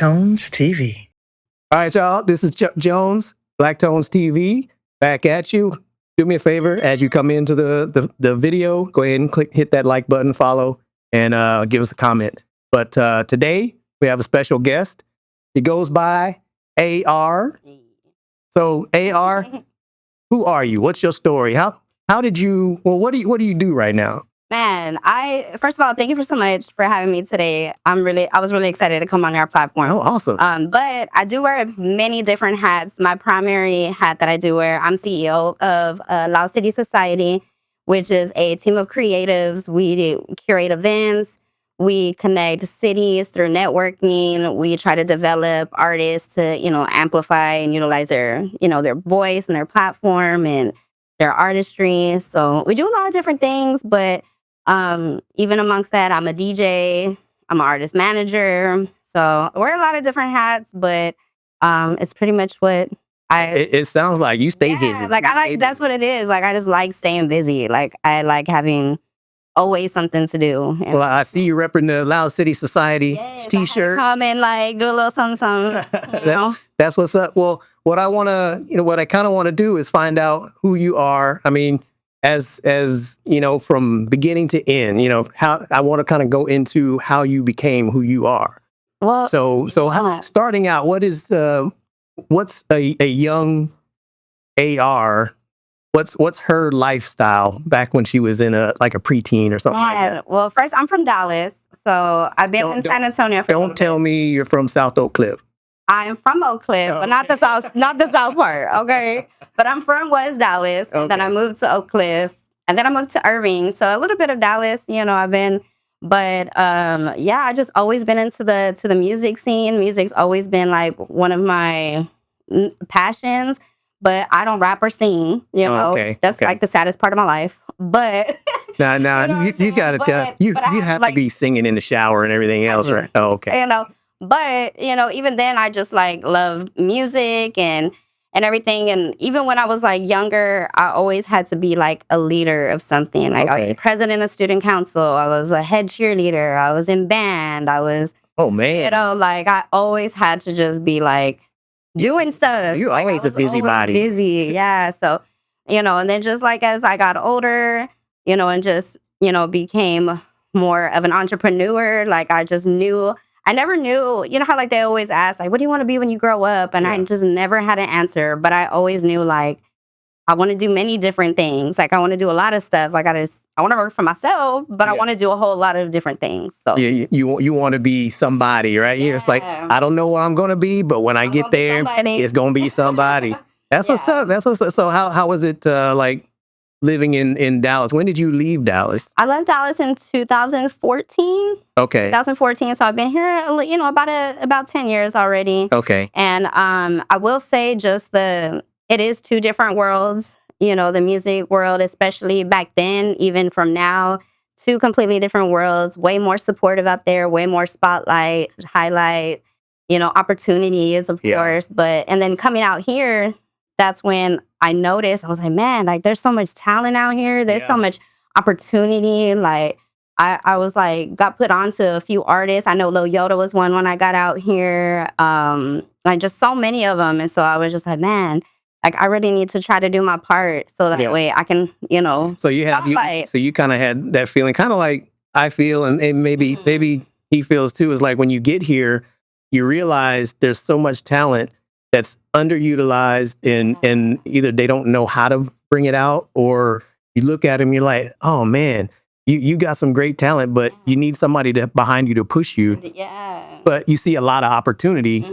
Tones TV. All right, y'all. This is Chuck Jones, Black Tones TV, back at you. Do me a favor as you come into the video. Go ahead and hit that like button, follow, and give us a comment. But today we have a special guest. He goes by AR. So AR, who are you? What's your story? How did you? Well, what do you do right now? Man, first of all, thank you so much for having me today. I was really excited to come on your platform. Oh, awesome. But I do wear many different hats. My primary hat that I do wear, I'm CEO of Lao City Society, which is a team of creatives. We curate events. We connect cities through networking. We try to develop artists to, amplify and utilize their voice and their platform and their artistry. So we do a lot of different things, but even amongst that, I'm a DJ, I'm an artist manager. So I wear a lot of different hats, but it's pretty much what It sounds like you stay busy. That's what it is. Like, I just like staying busy. Like, I like having always something to do. Well, I see you repping the Loud City Society t-shirt. Come and do a little something. That's what's up. Well, what I kind of want to do is find out who you are. I mean, as from beginning to end, how I want to kind of go into how you became who you are. Well, starting out, what's a young AR? What's her lifestyle back when she was in a preteen or something like that? Well, first, I'm from Dallas, so I've been in San Antonio. Don't tell me you're from South Oak Cliff. I'm from Oak Cliff, but not the south part, okay? But I'm from West Dallas, and then I moved to Oak Cliff, and then I moved to Irving. So a little bit of Dallas, I've been, but I just always been into the music scene. Music's always been like one of my passions. But I don't rap or sing, That's like the saddest part of my life. But you gotta tell you have to be singing in the shower and everything else, right? Oh, okay. But even then, I just love music and everything. And even when I was younger, I always had to be a leader of something. I was the president of student council. I was a head cheerleader. I was in band. I was I always had to just be doing stuff. You're always a busybody. Busy, yeah. So, and then just as I got older, and just, became more of an entrepreneur, I never knew, how they always ask, what do you want to be when you grow up? And I just never had an answer, but I always knew I want to do many different things. I want to do a lot of stuff. I want to work for myself, but I want to do a whole lot of different things. So you want to be somebody, right? Yeah. It's I don't know what I'm going to be, but when I get there, it's going to be somebody. That's what's up. That's what's up. So how was it living in Dallas? When did you leave Dallas? I left Dallas in 2014. Okay. 2014. So I've been here, about 10 years already. Okay. And I will say it is two different worlds, the music world, especially back then, even from now, two completely different worlds, way more supportive out there, way more spotlight, highlight, opportunities, of course. And then coming out here, that's when I noticed, I was like, man, there's so much talent out here. There's so much opportunity. I was got put on to a few artists. I know Lil Yoda was one when I got out here. Just so many of them. And so I was just like, man, I really need to try to do my part so that way I can, So you kind of had that feeling, kind of like I feel, and maybe he feels too, is when you get here, you realize there's so much talent that's underutilized and either they don't know how to bring it out, or you look at them, you're like, oh man, you got some great talent, but you need somebody behind you to push you. Yeah. But you see a lot of opportunity,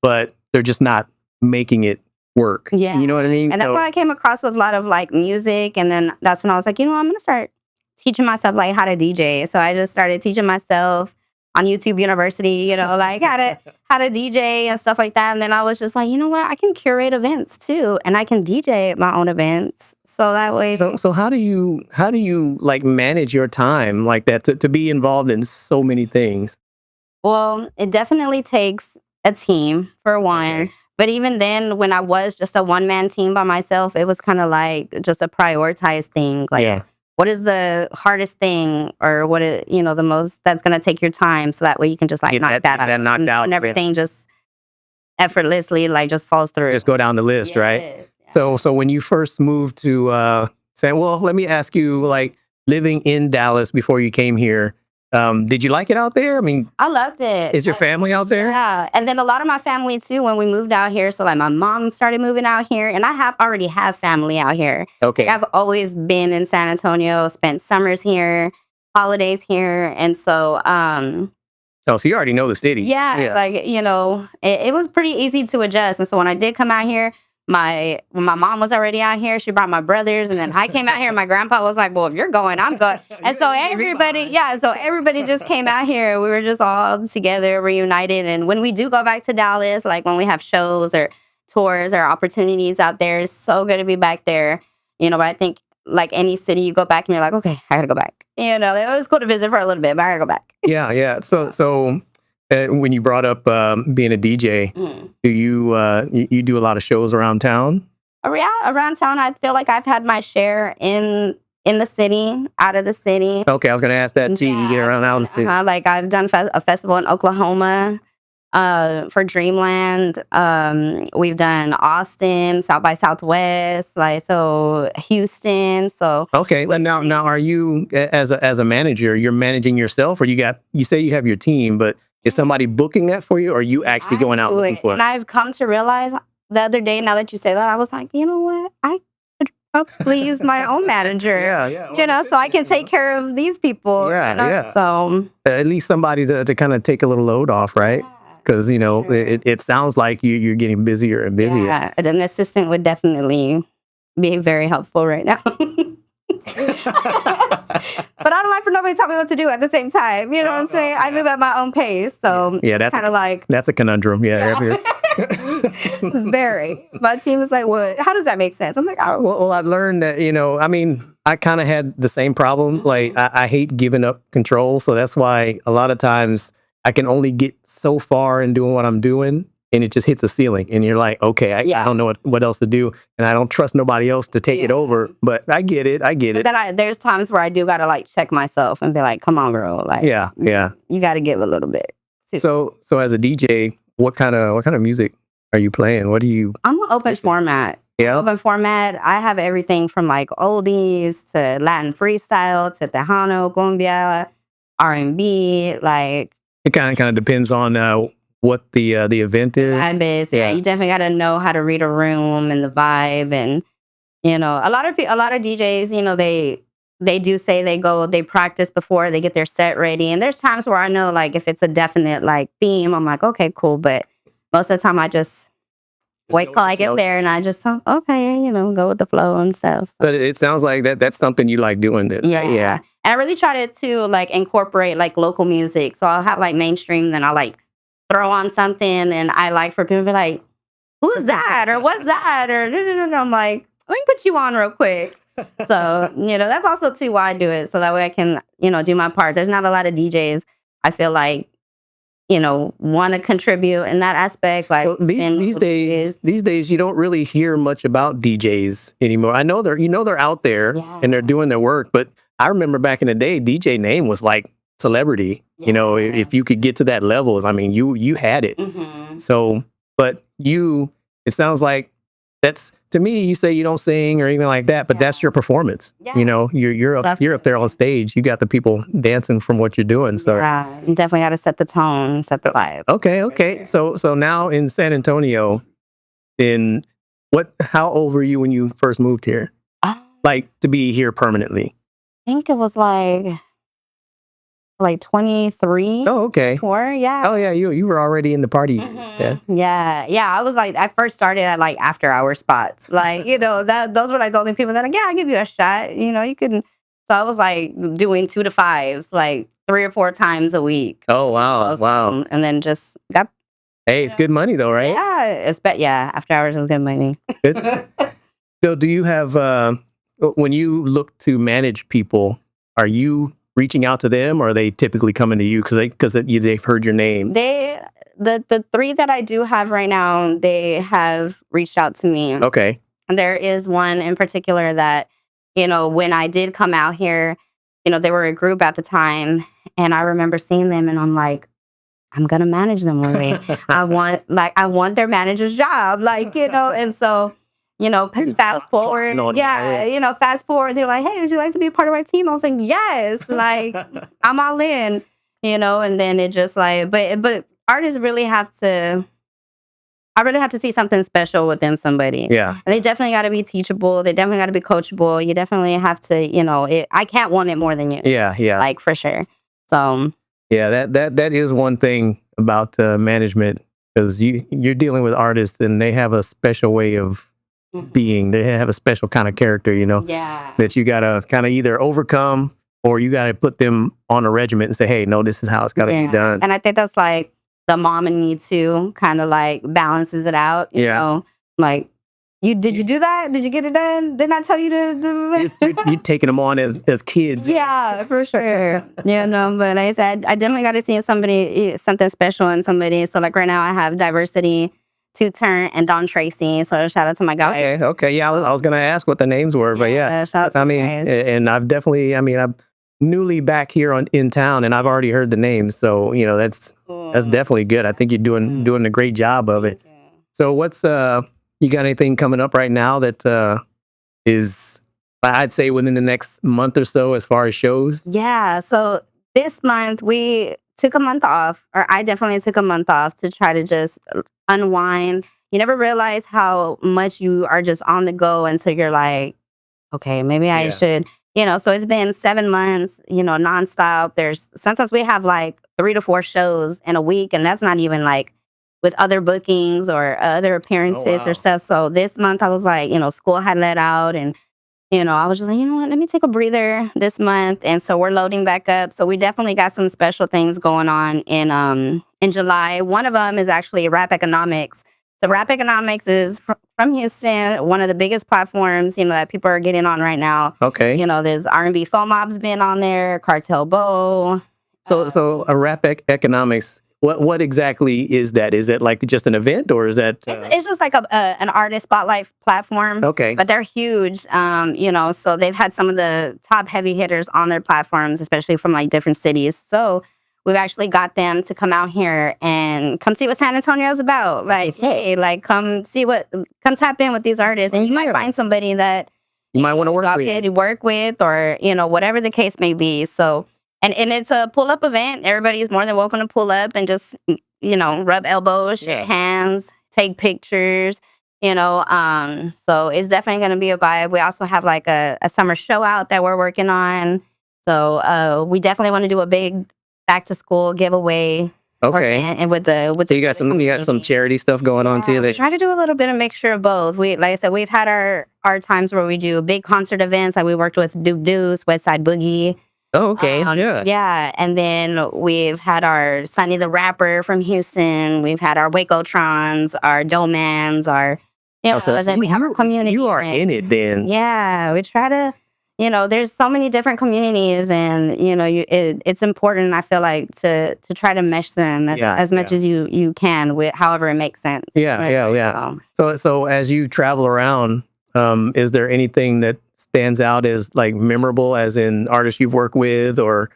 but they're just not making it work. Yeah. You know what I mean? And that's why I came across with a lot of music. And then that's when I was I'm going to start teaching myself how to DJ. So I just started teaching myself on YouTube University, how to DJ and stuff like that. And then I was just you know what? I can curate events too. And I can DJ my own events. So that way. So how do you manage your time like that to be involved in so many things? Well, it definitely takes a team for one. Okay. But even then, when I was just a one-man team by myself, it was kind of just a prioritized thing. what is the hardest thing, or what is, the most that's gonna take your time, so that way you can just like Get knock that out, knocked out. and everything just effortlessly like just falls through. Just go down the list, right? Yes, yeah. So when you first moved to San, well, let me ask you, like living in Dallas before you came here, did you like it out there? I mean, I loved it. is your family out there? Yeah, and then a lot of my family too when we moved out here. So like my mom started moving out here, and I already have family out here. Okay. Like, I've always been in San Antonio, spent summers here, holidays here, and so Oh, so you already know the city. yeah, like it was pretty easy to adjust. And so when I did come out here, when my mom was already out here, she brought my brothers, and then I came out here. My grandpa was like, "Well, if you're going, I'm going." And so everybody just came out here. We were just all together, reunited. And when we do go back to Dallas, like when we have shows or tours or opportunities out there, it's so good to be back there. But I think like any city, you go back and you're like, okay, I gotta go back. It was cool to visit for a little bit, but I gotta go back. Yeah. So when you brought up being a DJ, do you do a lot of shows around town? Yeah, around town, I feel like I've had my share in the city, out of the city. Okay, I was going to ask that too. Yeah, you get around out in the city. Like I've done a festival in Oklahoma for Dreamland. We've done Austin, South by Southwest, like so Houston. So okay, now are you as a manager? You're managing yourself, or you say you have your team, but is somebody booking that for you, or are you actually going out looking for it? And I've come to realize the other day, now that you say that, I was like, you know what? I could probably use my own manager. Yeah. So I can take care of these people. Yeah. So at least somebody to kind of take a little load off, right? Because it sounds like you're getting busier and busier. Yeah, an assistant would definitely be very helpful right now. But I don't like for nobody to tell me what to do at the same time. You know what I'm saying? I move at my own pace. So that's kind of like... That's a conundrum. Yeah. Very. My team was like, "What? How does that make sense?" I'm like, "Oh." Well, I've learned that, I mean, I kind of had the same problem. Like, I hate giving up control. So that's why a lot of times I can only get so far in doing what I'm doing, and it just hits a ceiling. And you're like, okay, I don't know what else to do. And I don't trust nobody else to take it over. But I get it. But then there's times where I do got to like check myself and be like, come on, girl. Like, yeah. You got to give a little bit. So as a DJ, what kind of music are you playing? What do you... I'm an open format. Yeah. Open format. I have everything from like oldies to Latin freestyle to Tejano, cumbia, R&B. Like, it kind of depends on what the event is. Yeah, you definitely got to know how to read a room and the vibe, and a lot of DJs, they do say they practice before they get their set ready, and there's times where I know like if it's a definite like theme, I'm like, okay, cool, but most of the time I just wait till I get there, and I just okay, go with the flow and stuff. So. But it sounds like that's something you like doing. Yeah. And I really try to like incorporate like local music. So I'll have like mainstream, then I'll like throw on something, and I like for people to be like, who's that? Or what's that? Or I'm like, let me put you on real quick. So, that's also too why I do it. So that way I can, do my part. There's not a lot of DJs, I feel like, want to contribute in that aspect. Like these days, you don't really hear much about DJs anymore. I know they're out there and they're doing their work, but I remember back in the day, DJ name was like celebrity. Yeah. If you could get to that level, I mean, you had it. Mm-hmm. So, but it sounds like that's, to me, you say you don't sing or anything like that, but that's your performance. Yeah. You're up there on stage. You got the people dancing from what you're doing. So you definitely got to set the tone, set the vibe. Okay. So now in San Antonio, how old were you when you first moved here? Like to be here permanently? I think it was like 23. Oh, okay. 4, yeah. Oh, yeah. You were already in the party. Mm-hmm. Yeah. I was like, I first started at like after hour spots. Like, those were like the only people that like, yeah, I'll give you a shot. You can. So I was like doing 2 to 5s, like 3 or 4 times a week. Oh, wow. Wow. And then just got. Hey, it's good money though, right? Yeah. After hours is good money. Good. So do you have, when you look to manage people, are you reaching out to them, or are they typically coming to you because they've heard your name? The 3 that I do have right now, they have reached out to me. Okay. And there is one in particular that when I did come out here, they were a group at the time, and I remember seeing them, and I'm like, I'm gonna manage them one day. I want their manager's job, and so, fast forward, fast forward, they're like, hey, would you like to be a part of our team? I was like, yes, like I'm all in, and then it just like, but artists really have to. I really have to see something special within somebody. Yeah. And they definitely got to be teachable. They definitely got to be coachable. You definitely have to, I can't want it more than you. Yeah. Yeah. Like for sure. So yeah, that is one thing about management, because you're dealing with artists and they have a special way of being. They have a special kind of character, yeah. that you gotta kind of either overcome, or you gotta put them on a regiment and say, hey, no, this is how it's gotta be done. And I think that's like the mom in me too, kind of like balances it out. You know, like did you do that? Did you get it done? Didn't I tell you to? You're taking them on as kids. Yeah, for sure. But like I said, I definitely got to see something special in somebody. So like right now, I have Diversity, Two Turn, and Don Tracy. So shout out to my guys. Okay. Yeah, I was gonna ask what the names were, but yeah. Shout out to you guys. And I've definitely, I'm newly back here in town, and I've already heard the names. So that's definitely good. I think you're doing a great job of it. So what's you got anything coming up right now that is, I'd say, within the next month or so as far as shows? Yeah. So this month we took a month off, or I definitely took a month off to try to just unwind. You never realize how much you are just on the go until you're like, okay, maybe I should, so it's been 7 months, nonstop. Sometimes we have like 3 to 4 shows in a week, and that's not even like with other bookings or other appearances or stuff. So this month I was like, school had let out, and I was just like, you know what, let me take a breather this month. And so we're loading back up. So we definitely got some special things going on in July. One of them is actually Rap Economics. So Rap Economics is from Houston, one of the biggest platforms, that people are getting on right now. Okay. There's R&B Mob's been on there, Cartel Bow. So a Rap Economics, what exactly is that? Is it like just an event, or is that? It's just like an artist spotlight platform. Okay. But they're huge. So they've had some of the top heavy hitters on their platforms, especially from like different cities. So we've actually got them to come out here and come see what San Antonio is about. Like, hey, like come tap in with these artists, and you might find somebody that you might want to work with, or whatever the case may be. So. And it's a pull-up event. Everybody's more than welcome to pull up and just, rub elbows, shake hands, take pictures, So it's definitely going to be a vibe. We also have like a summer show out that we're working on. So we definitely want to do a big back-to-school giveaway. Okay. And with the you got some charity stuff going on too. We try to do a little bit of mixture of both. Like I said, we've had our times where we do big concert events. Like we worked with Duke Deuce, West Side Boogie. Oh, okay. Yeah. And then we've had our Sonny the Rapper from Houston. We've had our Wacotrons, our Domans, our, we have our community. You are in it then. Yeah. We try to, there's so many different communities, and, it's important, I feel like, to try to mesh them as much as you can, with however it makes sense. Yeah. So as you travel around, is there anything that stands out as like memorable, as in artists you've worked with, or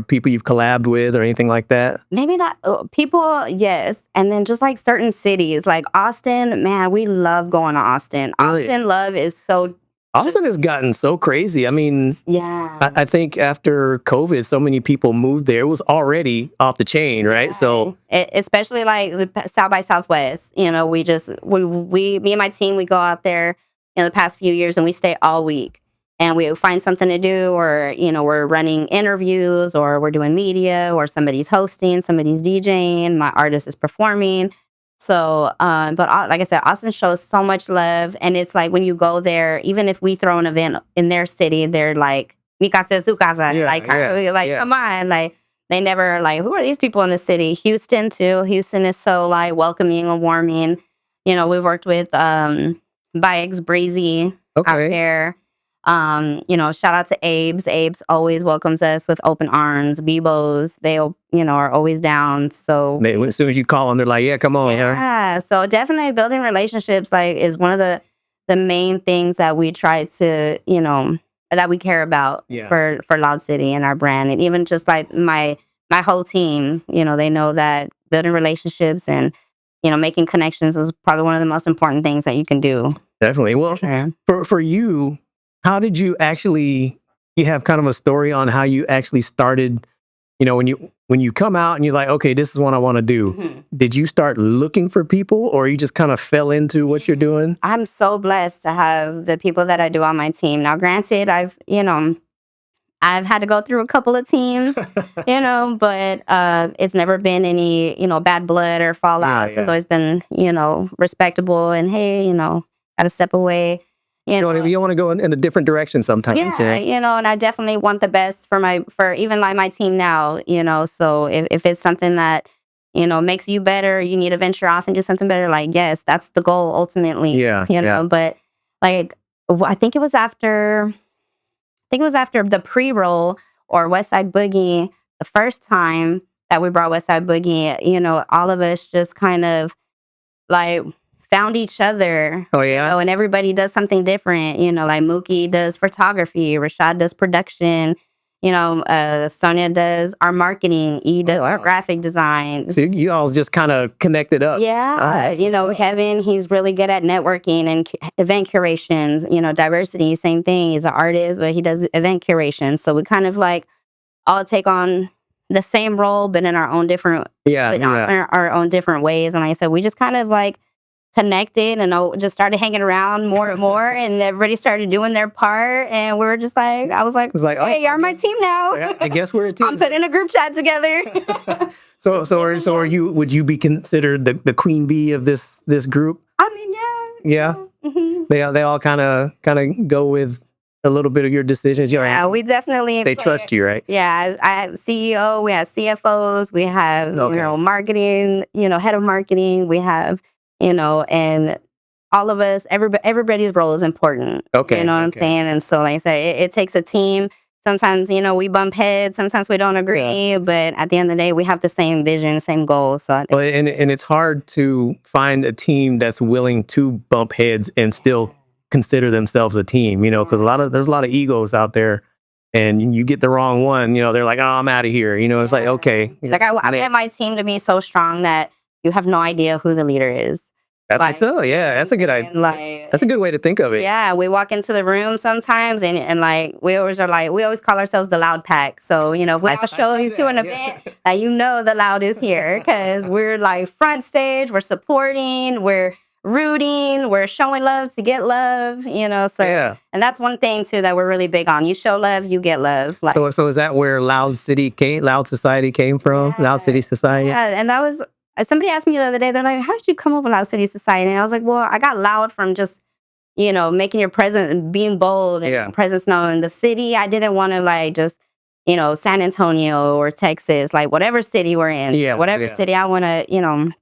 people you've collabed with, or anything like that? Maybe not people, yes. And then just like certain cities, like Austin, man, we love going to Austin. Austin love is so... Austin has gotten so crazy. I mean, I think after COVID, so many people moved there. It was already off the chain, right? So especially like the South by Southwest, me and my team, we go out there in the past few years, and we stay all week, and we find something to do, or, we're running interviews, or we're doing media, or somebody's hosting, somebody's DJing, my artist is performing. So, but like I said, Austin shows so much love, and it's like when you go there, even if we throw an event in their city, they're like, "Mi casa es su casa," come on, like they never like, who are these people in the city? Houston too. Houston is so like welcoming and warming. We've worked with BigX Breezy out there. Shout out to Abe's. Abe's always welcomes us with open arms. Bebo's, they are always down. So as soon as you call them, they're like, yeah, come on. Yeah. So definitely building relationships is one of the the main things that we try to, that we care about Yeah. for Loud City and our brand. And even just like my whole team, they know that building relationships and, making connections is probably one of the most important things that you can do. Definitely. Well, Sure. for you, how did you actually? You have kind of a story on how you actually started. When you come out and you're like, okay, this is what I want to do. Mhm. Did you start looking for people, or you just kind of fell into what you're doing? I'm so blessed to have the people that I do on my team. Now, granted, I've had to go through a couple of teams, but it's never been any, bad blood or fallouts. Yeah. It's always been, respectable and hey, gotta step away. You don't want to go in a different direction sometimes. Yeah, and I definitely want the best for even like my team now, so if it's something that, makes you better, you need to venture off and do something better, like, yes, that's the goal ultimately. Yeah. But like, I think it was after the pre-roll or West Side Boogie, the first time that we brought West Side Boogie, all of us just kind of like found each other. Oh yeah. And everybody does something different. Like Mookie does photography, Rashad does production. Sonia does our marketing. E does our graphic design. So you all just kind of connected up. Yeah, Kevin, he's really good at networking and event curations. Diversity, same thing. He's an artist, but he does event curation. So we kind of like all take on the same role, but in our own different, in our own different ways. And like I said, we just kind of like connected and just started hanging around more and more, and everybody started doing their part, and we were just like, I was like, hey, you're on my team now. I guess we're a team. I'm putting a group chat together. So are you? Would you be considered the queen bee of this group? I mean, yeah. Yeah. Mm-hmm. They all kind of go with a little bit of your decisions. Yeah, we definitely. They trust you, right? Yeah, I have CEO. We have CFOs. We have marketing. Head of marketing. We have and all of us. Everybody's role is important. Okay, you know what I'm saying. And so, like I said, it takes a team. Sometimes, we bump heads. Sometimes we don't agree. But at the end of the day, we have the same vision, same goals. So, and it's hard to find a team that's willing to bump heads and still consider themselves a team. Because there's a lot of egos out there, and you get the wrong one. They're like, oh, I'm out of here. It's like, okay. Like I want my team to be so strong that you have no idea who the leader is. That's that's a good idea. That's a good way to think of it. Yeah, we walk into the room sometimes, and like we always call ourselves the loud pack. So if we all show you to an event, the loud is here because we're like front stage, we're supporting, we're rooting, we're showing love to get love. So and that's one thing too that we're really big on. You show love, you get love. So is that where Loud Society came from? Yeah. Loud City Society. Yeah, and that was. Somebody asked me the other day, they're like, how did you come up with Loud City Society? And I was like, well, I got loud from just, making your presence, being bold and presence known in the city. I didn't want to like just, San Antonio or Texas, like whatever city we're in. Yeah. Whatever city I want to,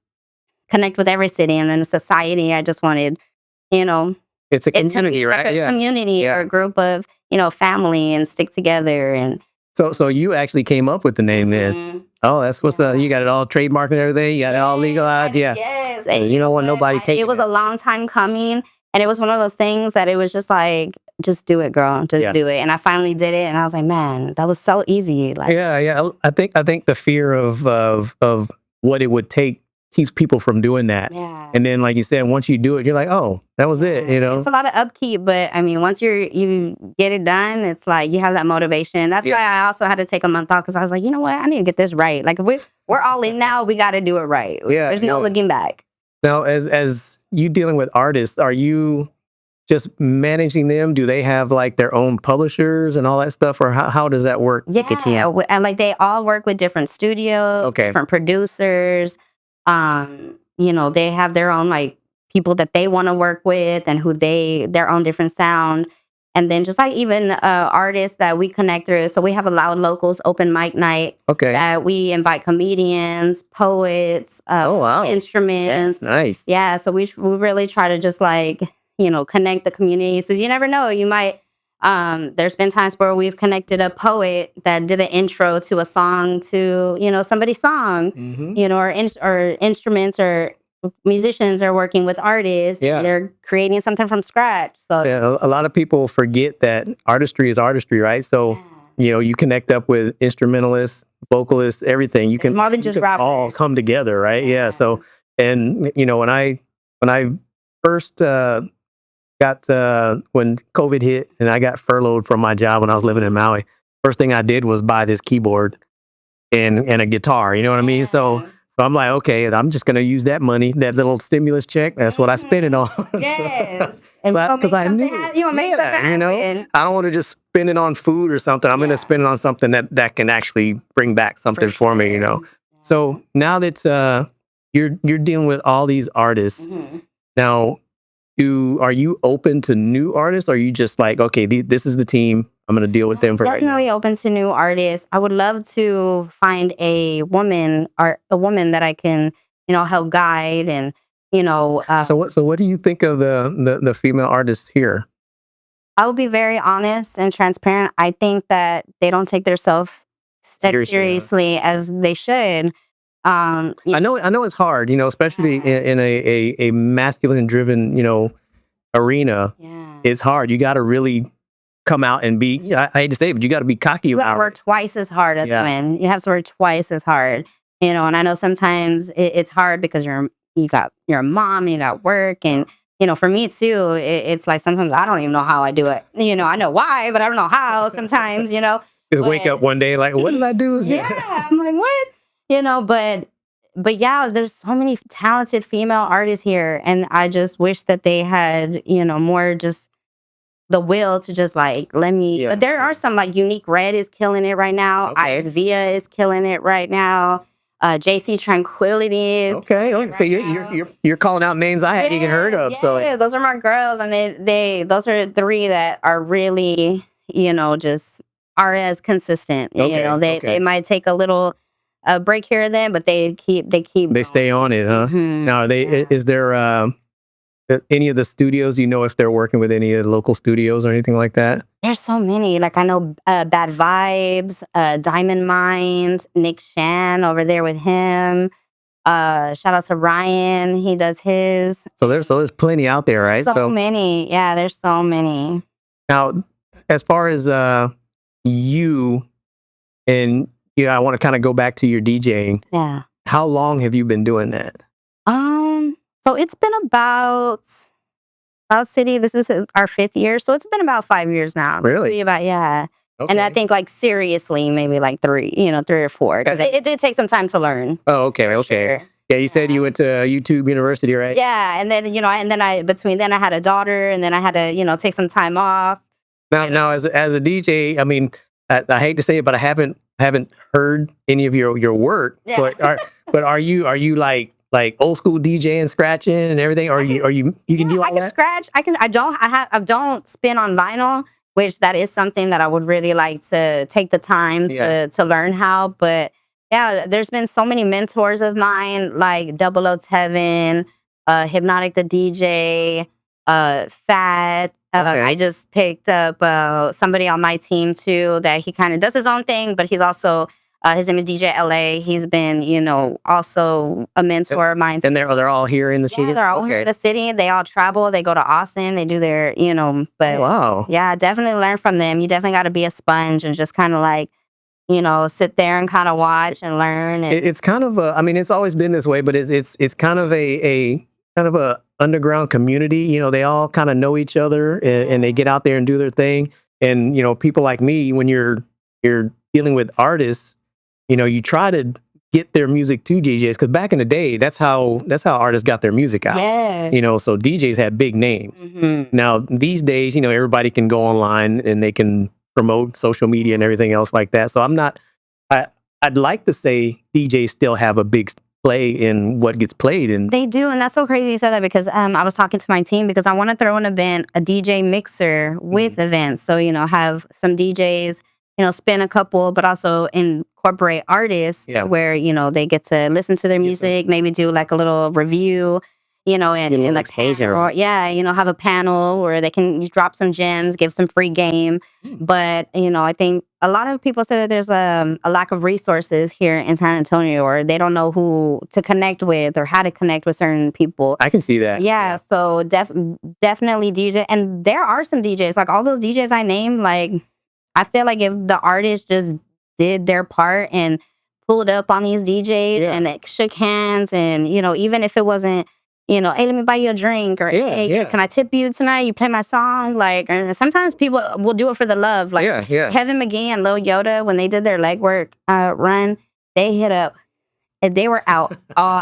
connect with every city. And then the society, I just wanted, it's a community, right? Like a community or a group of, family and stick together. And so you actually came up with the name then. Oh, that's what's you got it all trademarked and everything. You got it all legalized. Yeah. Yes. Hey, you don't want nobody taking it. Was a long time coming, and it was one of those things that it was just like, just do it, girl. Just do it. And I finally did it, and I was like, man, that was so easy. Like, yeah. I think the fear of what it would take keeps people from doing that. Yeah. And then, like you said, once you do it, you're like, oh, that was it. It's a lot of upkeep, but I mean, once you get it done, it's like you have that motivation. And that's why I also had to take a month off, because I was like, you know what, I need to get this right. Like if we're all in now, we got to do it right. Yeah, there's no looking back. Now, as you dealing with artists, are you just managing them? Do they have like their own publishers and all that stuff, or how does that work? Yeah, and like they all work with different studios, different producers. They have their own like people that they want to work with and their own different sound. And then just like even artists that we connect through. So we have a Loud Locals open mic night. Okay. That we invite comedians, poets, instruments. That's nice. Yeah. So we really try to just like, connect the community. So you never know. You might, there's been times where we've connected a poet that did an intro to a song to, somebody's song, or instruments, or musicians are working with artists. Yeah. They're creating something from scratch. So Yeah, a lot of people forget that artistry is artistry, right? So, you connect up with instrumentalists, vocalists, everything. You it's can more than just all rappers. come together, right? Yeah. So, and when I first got when COVID hit and I got furloughed from my job when I was living in Maui, first thing I did was buy this keyboard and a guitar. You know what I mean? So I'm like, okay, I'm just gonna use that money, that little stimulus check. That's what I spend it on. Yes. And Because I knew, you want to make something happen. I don't want to just spend it on food or something. I'm gonna spend it on something that can actually bring back something for me. So now that you're dealing with all these artists now, are you open to new artists? Or are you just like, okay, this is the team, I'm gonna deal with them for right now? Definitely open to new artists. I would love to find a woman that I can, help guide and, So what do you think of the female artists here? I will be very honest and transparent. I think that they don't take themselves as seriously as they should. I know it's hard, especially in a masculine driven, arena. Yeah. It's hard. You got to really come out and be. I hate to say it, but you got to be cocky You got about to work it. twice as hard as men. You have to work twice as hard. And I know sometimes it's hard because you're a mom, you got work, and for me too, it's like sometimes I don't even know how I do it. I know why, but I don't know how. Sometimes, Just wake up one day like, what did I do? Yeah, I'm like, what? But yeah, there's so many talented female artists here, and I just wish that they had, more just the will to just like let me. Yeah. But there are some like Unique Red is killing it right now. Okay. Ice Via is killing it right now. JC Tranquility is Okay. killing it So right now. you're calling out names I hadn't even heard of. Yeah, So those are my girls, and those are three that are really, just are as consistent. They might take a little break here and there, but they stay on it, huh? Now, is there any of the studios? If they're working with any of the local studios or anything like that? There's so many. Like I know Bad Vibes, Diamond Mind, Nick Shan over there with him. Shout out to Ryan. He does his. So there's plenty out there, right? So many. Yeah, there's so many. Now, as far as you and I want to kind of go back to your DJing. Yeah. How long have you been doing that? So it's been about City. This is our 5th year, so it's been about 5 years now. Really? Yeah. Okay. And I think like seriously, maybe like 3 or 4, because it did take some time to learn. Oh, okay, okay. Sure. Yeah, you said you went to YouTube University, right? Yeah, and then between then I had a daughter, and then I had to take some time off. Now as a DJ, I mean, I hate to say it, but I haven't heard any of your work. Yeah. But are you like old school DJing, scratching and everything? Or you can do all that? I can scratch. I don't spin on vinyl, which that is something that I would really like to take the time to learn how. But yeah, there's been so many mentors of mine, like Double O Tevin, Hypnotic the DJ, Fat. I just picked up somebody on my team too that he kind of does his own thing, but he's also his name is DJ LA. He's been, also a mentor of mine. And they're all here in the city? Yeah, they're all here in the city. They all travel. They go to Austin. They do their, but wow. Yeah, definitely learn from them. You definitely got to be a sponge and just kind of like, sit there and kind of watch and learn. And it's kind of it's always been this way, but it's kind of a kind of a underground community. They all kind of know each other and they get out there and do their thing. And, people like me, when you're dealing with artists, you try to get their music to DJs, because back in the day, that's how artists got their music out. Yes. So DJs had big names. Now these days, everybody can go online and they can promote social media and everything else like that. So I'd like to say DJs still have a big play in what gets played, and they do. And that's so crazy you said that, because I was talking to my team, because I want to throw an event, a DJ mixer with events. So, have some DJs, spin a couple, but also incorporate artists where, they get to listen to their music, maybe do like a little review, you know, and Little the exposure. panel, yeah, you know, have a panel where they can drop some gems, give some free game. But, you know, I think a lot of people say that there's a lack of resources here in San Antonio, or they don't know who to connect with or how to connect with certain people. I can see that. Yeah, so definitely DJ. And there are some DJs, like all those DJs I named, like, I feel like if the artist just did their part and pulled up on these DJs Yeah. and like, shook hands, and, you know, even if it wasn't, you know, hey, let me buy you a drink, or Yeah, hey, yeah. can I tip you tonight? You play my song, like, and sometimes people will do it for the love. Like Yeah, yeah. Kevin McGee and Lil Yoda, when they did their legwork run, they hit up, and they were out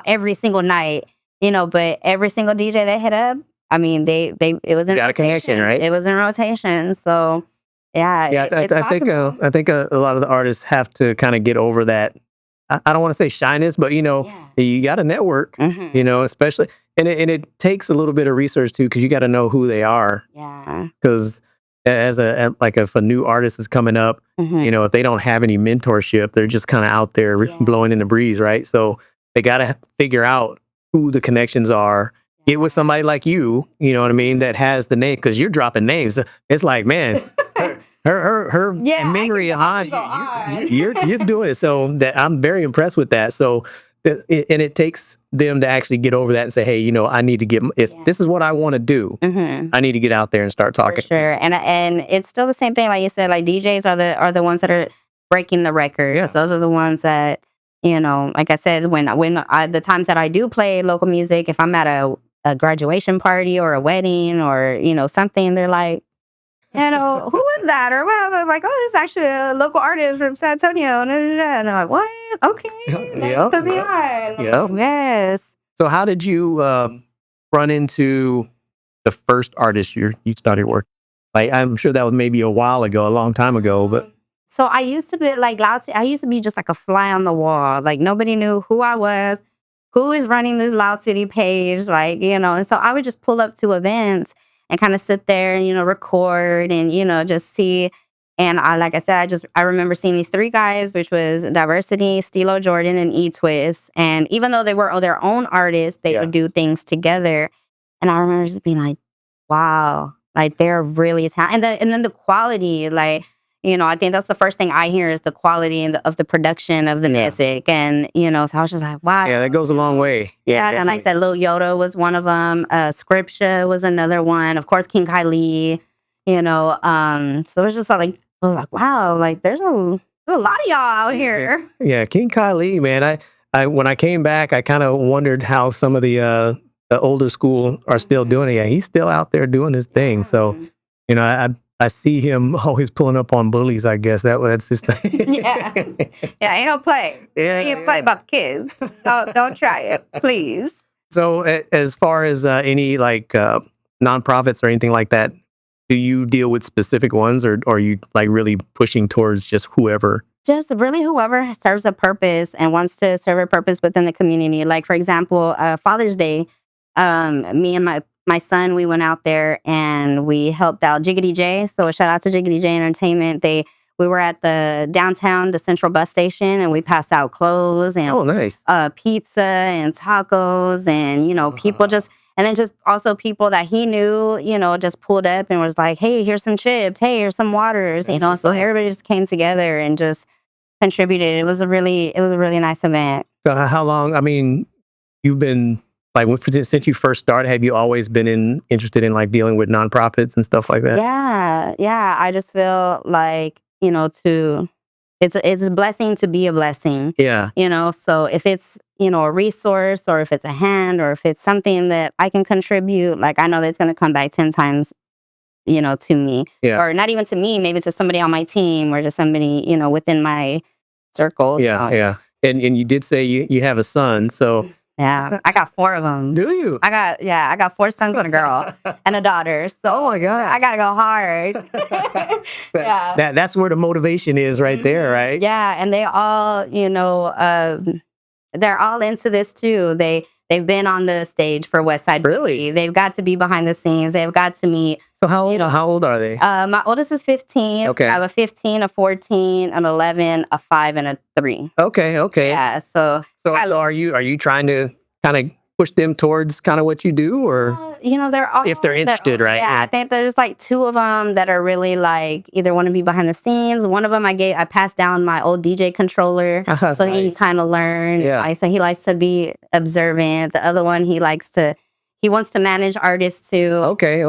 every single night, you know, but every single DJ they hit up, I mean, they it was in Got a connection, rotation. right? It was in rotation. So yeah, Yeah, it's possible. I think a lot of the artists have to kind of get over that. I don't want to say shyness, but you know, Yeah. you got to network. Mhm. You know, especially, and it takes a little bit of research too, because you got to know who they are. Yeah. Because like if a new artist is coming up, Mhm. you know, if they don't have any mentorship, they're just kind of out there Yeah. blowing in the breeze, right? So they got to figure out who the connections are. Get with somebody like you know what I mean, that has the name, because you're dropping names. It's like, man, her Yeah, memory I can go on. on. You're doing it. So that I'm very impressed with that. So and it takes them to actually get over that and say, hey, you know, I need to get, if Yeah. this is what I want to do, Mhm. I need to get out there and start For talking. sure. And it's still the same thing, like you said, like DJs are the ones that are breaking the records. Yeah. Those are the ones that, you know, like I said, when the times that I do play local music, if I'm at a graduation party or a wedding or, you know, something, they're like, you know, who is that? Or whatever. I'm like, oh, this is actually a local artist from San Antonio. And I'm like, what? Okay. Yeah, Put me yeah, on. yeah. Yes. So how did you run into the first artist you started working? Like, I'm sure that was maybe a while ago, a long time ago, but So I used to be like loud. I used to be just like a fly on the wall. Like nobody knew who I was, who is running this Loud City page, like, you know. And so I would just pull up to events and kind of sit there and, you know, record and, you know, just see. And like I said, I remember seeing these three guys, which was Diversity, Stilo Jordan, and E Twist. And even though they were their own artists, they Yeah. would do things together. And I remember just being like, wow, like they're really talented. And then the quality, like, you know, I think that's the first thing I hear is the quality of the production of the Yeah. music. And, you know, so I was just like, wow. yeah, that goes a long way. Yeah, and like I said, Lil Yoda was one of them. Scripture was another one. Of course, King Kylie, you know. So it was just like, I was like, wow, like there's a lot of y'all out here. Yeah, King Kylie, man. I when I came back, I kind of wondered how some of the older school are still doing it. Yeah, he's still out there doing his thing. So, you know, I see him always pulling up on bullies. I guess that's his thing. Yeah. Yeah, ain't no play. Yeah, Ain't play about the kids. Don't try it, please. So, as far as any like nonprofits or anything like that, do you deal with specific ones, or are you like really pushing towards just whoever? Just really whoever serves a purpose and wants to serve a purpose within the community. Like, for example, Father's Day, me and my son, we went out there and we helped out Jiggity J. So shout out to Jiggity J Entertainment. We were at the downtown, the central bus station, and we passed out clothes and Oh, nice. pizza and tacos, and, you know, people just, and then just also people that he knew, you know, just pulled up and was like, hey, here's some chips, hey, here's some waters, you know. So everybody just came together and just contributed. It was a really nice event. So, how long? I mean, you've been like since you first started. Have you always been interested in like dealing with nonprofits and stuff like that? Yeah. I just feel like, you know, it's a blessing to be a blessing. Yeah. You know, so if it's, you know, a resource, or if it's a hand, or if it's something that I can contribute, like I know that's going to come back 10 times, you know, to me. Yeah. Or not even to me, maybe to somebody on my team or to somebody, you know, within my circle. Yeah. So, Yeah. And you did say you have a son, so yeah, I got 4 of them. do you? I got 4 sons and a girl and a daughter. So Oh my God. I gotta go hard. Yeah. That's where the motivation is right there, right? Yeah, and they all, you know, they're all into this too. They've been on the stage for West Side Really? Boogie. They've got to be behind the scenes. They've got to meet. So how old are they? My oldest is 15. Okay. I have a 15, a 14, an 11, a 5, and a 3. Okay. Yeah. So So are you trying to kind of push them towards kind of what you do, or they're all if they're interested, right? Yeah, I think there's like two of them that are really like either want to be behind the scenes. One of them I passed down my old DJ controller, so Nice. he's kind of learned. Yeah. I say he likes to be observant. The other one he wants to manage artists too. Okay.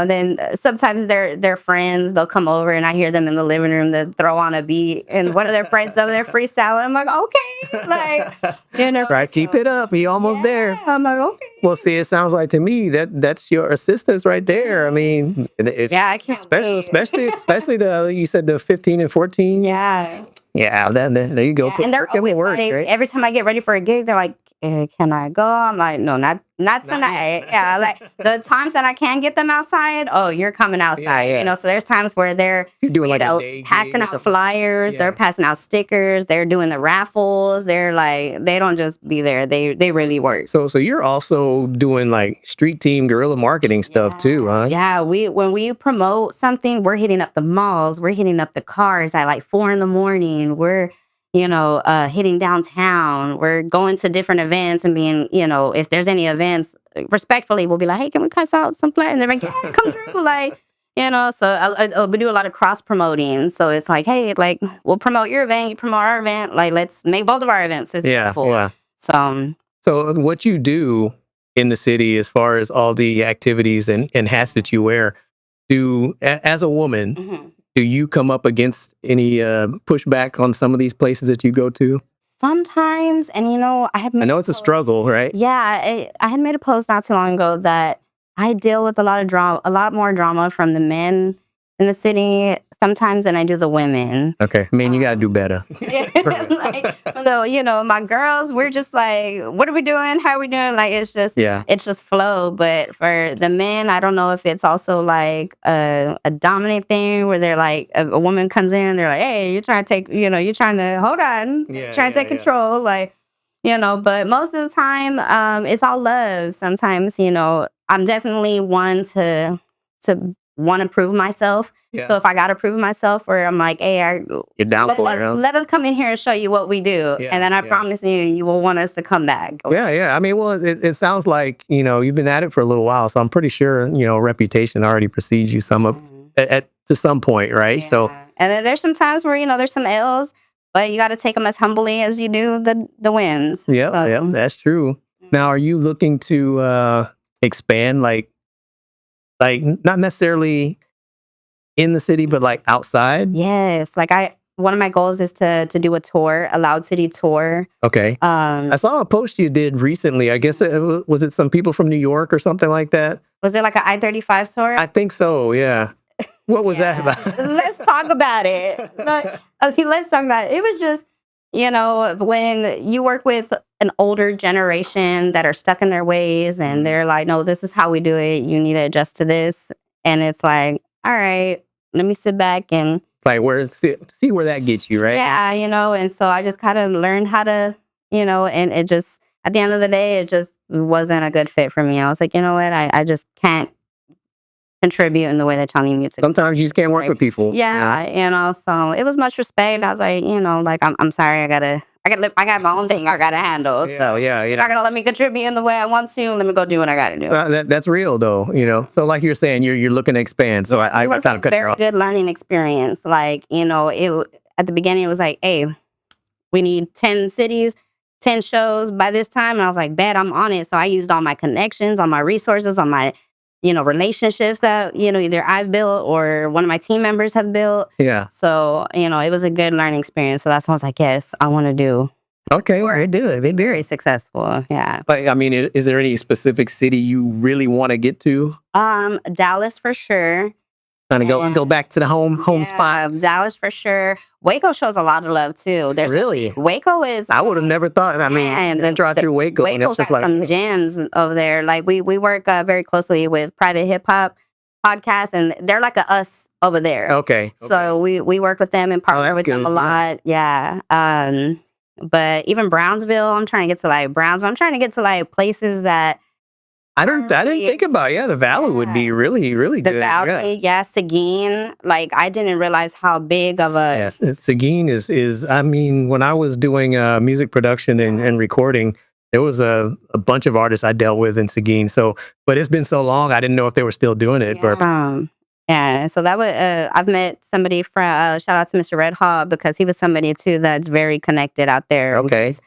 Then sometimes they're friends. They'll come over and I hear them in the living room. They throw on a beat and one of their friends over there freestyling. I'm like, okay, like right. Keep it up. You almost there. I'm like, okay. Well, see, it sounds like to me that's your assistants right there. I mean, I can't especially the you said the 15 and 14. Yeah. Yeah. Then there you go. Yeah. And they're always work, like, right? every time I get ready for a gig, they're like, can I go? I'm like, no, not tonight. Yeah, like the times that I can get them outside, oh, you're coming outside. Yeah. So there's times where they're doing like a day passing out flyers, Yeah. they're passing out stickers, they're doing the raffles. They're like, they don't just be there. They really work. So you're also doing like street team guerrilla marketing stuff too, huh? Yeah, when we promote something, we're hitting up the malls, we're hitting up the cars at like 4 a.m. We're hitting downtown. We're going to different events and being, if there's any events, respectfully, we'll be like, hey, can we cuss out some flyers? And they're like, yeah, come through. Like, so we do a lot of cross promoting. So it's like, hey, like we'll promote your event, you promote our event. Like, let's make both of our events successful. Yeah. So what you do in the city as far as all the activities and hats that you wear, as a woman, mhm. do you come up against any pushback on some of these places that you go to? Sometimes, and I know it's a struggle, right? Yeah, I had made a post not too long ago that I deal with a lot more drama from the men in the city sometimes than I do the women. Okay, I mean, you got to do better. My girls, we're just like, what are we doing? How are we doing? Like, it's just flow. But for the men, I don't know if it's also like a dominant thing where they're like, a woman comes in and they're like, hey, you're trying to take, you're trying to, hold on, trying to take control. Like, but most of the time, it's all love. Sometimes, I'm definitely one to want to prove myself. Yeah. So if I got to prove myself, or I'm like, hey, you're down for it, huh? let us come in here and show you what we do. Yeah, and then I promise you will want us to come back. Yeah. I mean, well, it sounds like, you've been at it for a little while. So I'm pretty sure, reputation already precedes you to some point, right? Yeah. So, and then there's some times where, there's some L's, but you got to take them as humbly as you do the wins. Yeah, that's true. Now, are you looking to expand, like not necessarily in the city, but like outside? Yes. Like one of my goals is to do a tour, a Loud City tour. Okay. I saw a post you did recently. I guess was it some people from New York or something like that? Was it like an I-35 tour? I think so. Yeah. What was that about? Let's talk about it. Let's talk about it. It was just, when you work with an older generation that are stuck in their ways and they're like, no, this is how we do it. You need to adjust to this. And it's like, all right, let me sit back and like see where that gets you, right? Yeah, and so I just kind of learned how to, and it just, at the end of the day, it just wasn't a good fit for me. I was like, you know what, I just can't contribute in the way that y'all need me to. Sometimes you just can't work with people. Yeah, so it was much respect. I was like, I'm sorry, I got my own thing I gotta handle. Yeah, so you're not gonna let me contribute in the way I want to. Let me go do what I gotta do. That's real though, So like you're saying, you're looking to expand. So I was kind of cut you very off. good learning experience. Like it at the beginning, it was like, hey, we need 10 cities, 10 shows by this time, and I was like, bet, I'm on it. So I used all my connections, all my resources, all my relationships that either I've built or one of my team members have built. Yeah. So it was a good learning experience. So that's why I was like, yes, I want to do. Okay, well, do it. Be very successful. Yeah. But I mean, is there any specific city you really want to get to? Dallas for sure. Trying to go back to the home spot. Dallas for sure. Waco shows a lot of love too. Really? Waco is. I would have never thought. I mean, and then drive through Waco, and it's just got like some gems over there. Like we work very closely with Private Hip Hop Podcast, and they're like us over there. Okay. So we work with them and partner with them a lot. Yeah. But even Brownsville, I'm trying to get to like Brownsville. I'm trying to get to like places that. I didn't think about it. Yeah, the Valley would be really, really good. The Valley, yeah. Seguin. Like, I didn't realize how big of a... Yes, Seguin is I mean, when I was doing music production and recording, There was a bunch of artists I dealt with in Seguin. So, but it's been so long, I didn't know if they were still doing it. But Yeah, so that was I've met somebody from shout out to Mr. Red Hawk because he was somebody too that's very connected out there. Okay. Just,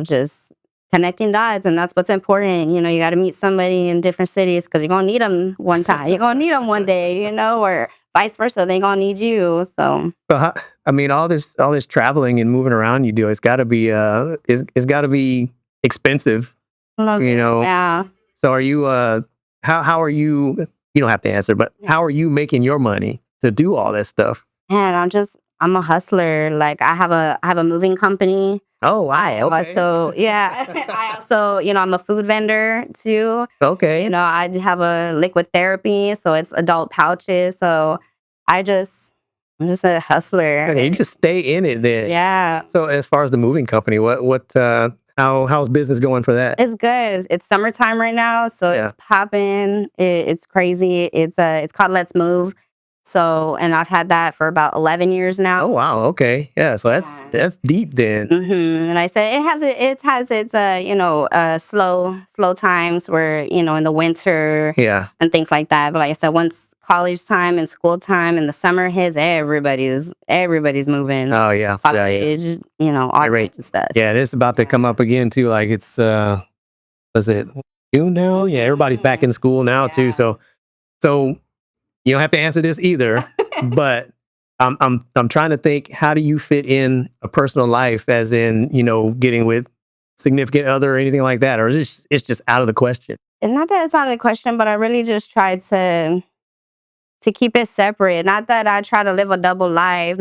just connecting dots, and that's what's important. You got to meet somebody in different cities because you're gonna need them one time. You're gonna need them one day, or vice versa. They gonna need you. So I mean, all this traveling and moving around you do, it's got to be it's got to be expensive. Yeah. So are you how are you? You don't have to answer, but how are you making your money to do all that stuff? Man, I'm a hustler. Like I have a moving company. Oh, wow. Okay. So yeah, I also, I'm a food vendor too. Okay. I have a liquid therapy, so it's adult pouches. So I'm just a hustler. Okay, you just stay in it then. Yeah. So as far as the moving company, how's business going for that? It's good. It's summertime right now, so it's popping. It's crazy. It's called Let's Move. So, and I've had that for about 11 years now. Oh wow, okay, yeah. So that's deep then. And I said it has its slow times where in the winter and things like that. But like I said, once college time and school time and the summer hits, everybody's moving. Oh yeah, college, all types of stuff. Yeah, it's about to come up again too. Like it's was it June now? Yeah, everybody's back in school now too. So you don't have to answer this either, but I'm trying to think, how do you fit in a personal life, as in, getting with significant other or anything like that? Or is it's just out of the question? And not that it's out of the question, but I really just tried to keep it separate. Not that I try to live a double life,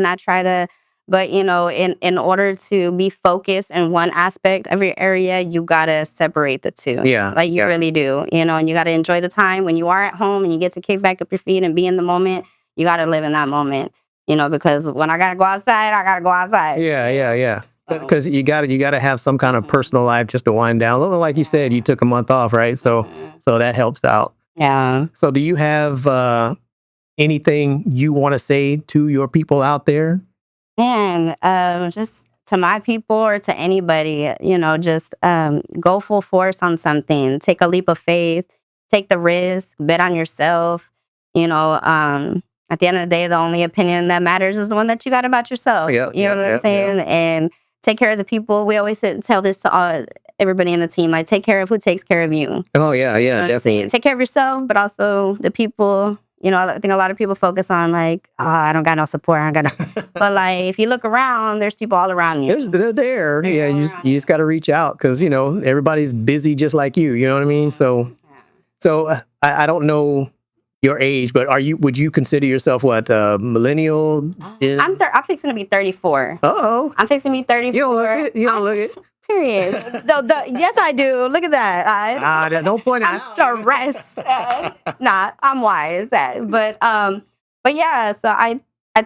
but in order to be focused in one aspect of your area, you gotta separate the two. Yeah. Like you really do, and you gotta enjoy the time when you are at home and you get to kick back up your feet and be in the moment. You gotta live in that moment, because when I gotta go outside, I gotta go outside. Yeah. Because you gotta have some kind of personal life just to wind down. Like you said, you took a month off, right? So that helps out. Yeah. So do you have anything you want to say to your people out there? And just to my people or to anybody, just go full force on something. Take a leap of faith. Take the risk. Bet on yourself. At the end of the day, the only opinion that matters is the one that you got about yourself. You know what I'm saying? And take care of the people. We always tell this to everybody in the team. Like, take care of who takes care of you. Oh, yeah, definitely. Take care of yourself, but also the people. I think a lot of people focus on like, oh, I don't got no support. I don't got no. But like, if you look around, there's people all around you. They're there. Yeah, you just got to reach out because everybody's busy just like you. You know what I mean? So I don't know your age, but would you consider yourself what, millennial? I'm fixing to be 34. Uh-oh. I'm fixing to be 34. You don't look it. Period. Yes, I do. Look at that. Don't point it out. I'm stressed. I'm wise. But yeah. So I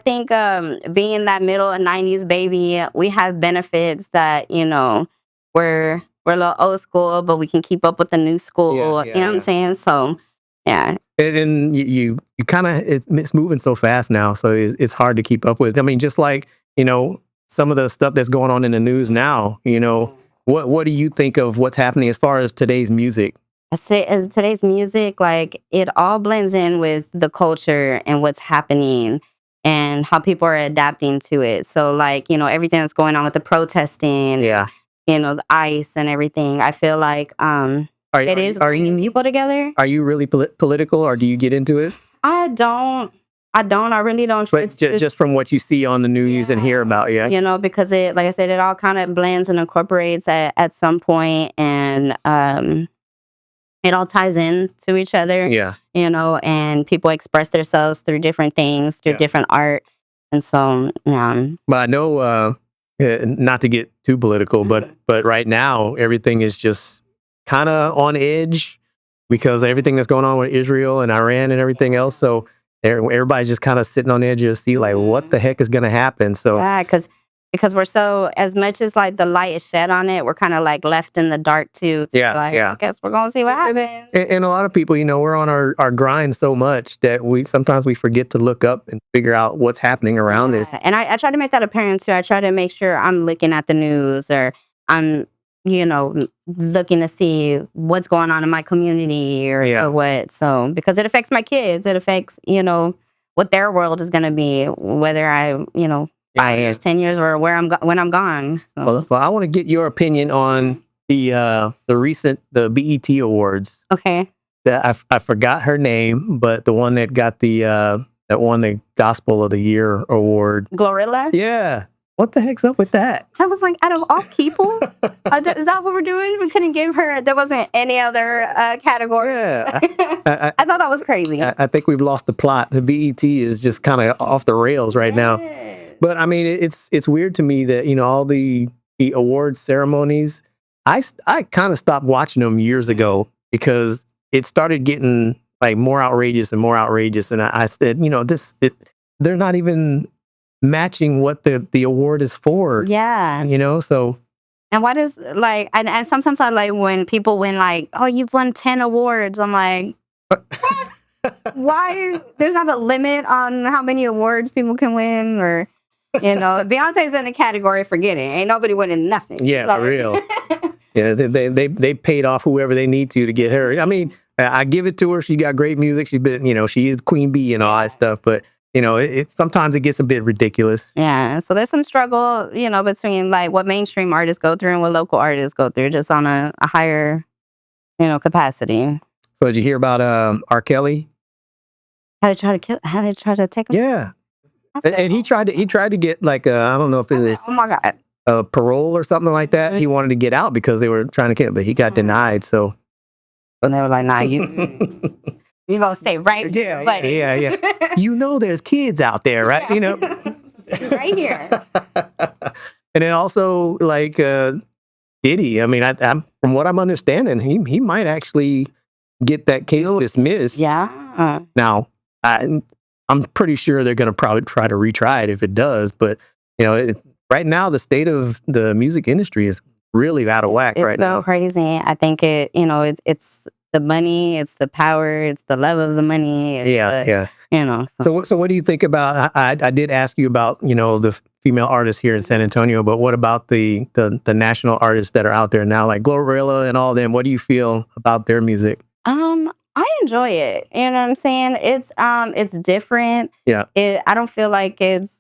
think being in that middle of 90s baby, we have benefits that we're a little old school, but we can keep up with the new school. You know what I'm saying? So yeah. And you kind of it's moving so fast now, so it's hard to keep up with. I mean, just like some of the stuff that's going on in the news now, what do you think of what's happening as far as today's music? Today's music, like it all blends in with the culture and what's happening and how people are adapting to it. So like, everything that's going on with the protesting, the ICE and everything. I feel like it is bringing people together. Are you really political, or do you get into it? I don't. I really don't. But just from what you see on the news and hear about, because like I said, it all kind of blends and incorporates at some point, and it all ties in to each other. Yeah. And people express themselves through different things, through different art, and so But I know, not to get too political, but right now everything is just kind of on edge because everything that's going on with Israel and Iran and everything else. So everybody's just kind of sitting on the edge of the seat, like, what the heck is going to happen? So yeah, because we're so, as much as like the light is shed on it, we're kind of like left in the dark too. I guess we're gonna see what happens. And a lot of people, we're on our grind so much that sometimes we forget to look up and figure out what's happening around us. And I try to make that apparent too. I try to make sure I'm looking at the news, or I'm looking to see what's going on in my community or what. So, because it affects my kids, it affects, what their world is going to be, whether 5 years, 10 years, or when I'm gone. So. Well, I want to get your opinion on the recent BET Awards. Okay. I forgot her name, but the one that got that won the Gospel of the Year award. Glorilla? Yeah. What the heck's up with that? I was like, out of all people, is that what we're doing? We couldn't give her. There wasn't any other category. Yeah. I thought that was crazy. I think we've lost the plot. The BET is just kind of off the rails right now. But I mean, it's weird to me that all the award ceremonies. I kind of stopped watching them years ago because it started getting like more outrageous and more outrageous, and I said, they're not even matching what the award is for. Yeah. So. And what is and sometimes I like when people win oh, you've won 10 awards. I'm like, why? There's not a limit on how many awards people can win, or Beyonce's in the category. Forget it. Ain't nobody winning nothing. Yeah, for real. Yeah, they paid off whoever they need to get her. I mean, I give it to her. She got great music. She's been, she is Queen Bee and all that stuff. But sometimes it gets a bit ridiculous. Yeah. So there's some struggle, between what mainstream artists go through and what local artists go through, just on a higher, capacity. So did you hear about R. Kelly? How they try to take him? Yeah. And he tried to get I don't know if it was oh my God, parole or something like that. He wanted to get out because they were trying to kill him, but he got denied. So. And they were like, "Nah, you gonna stay right here, buddy." Yeah. There's kids out there, right? Right here. And then also Diddy. I mean, I'm from what I'm understanding, he might actually get that case dismissed. Yeah. Now, I'm pretty sure they're going to probably try to retry it if it does. But right now, the state of the music industry is really out of whack right now. It's so crazy. I think it's the money, it's the power, it's the love of the money. Yeah. So what do you think about? I did ask you about the female artists here in San Antonio, but what about the national artists that are out there now, like Glorilla and all them? What do you feel about their music? I enjoy it. You know what I'm saying? It's different. Yeah. I don't feel like it's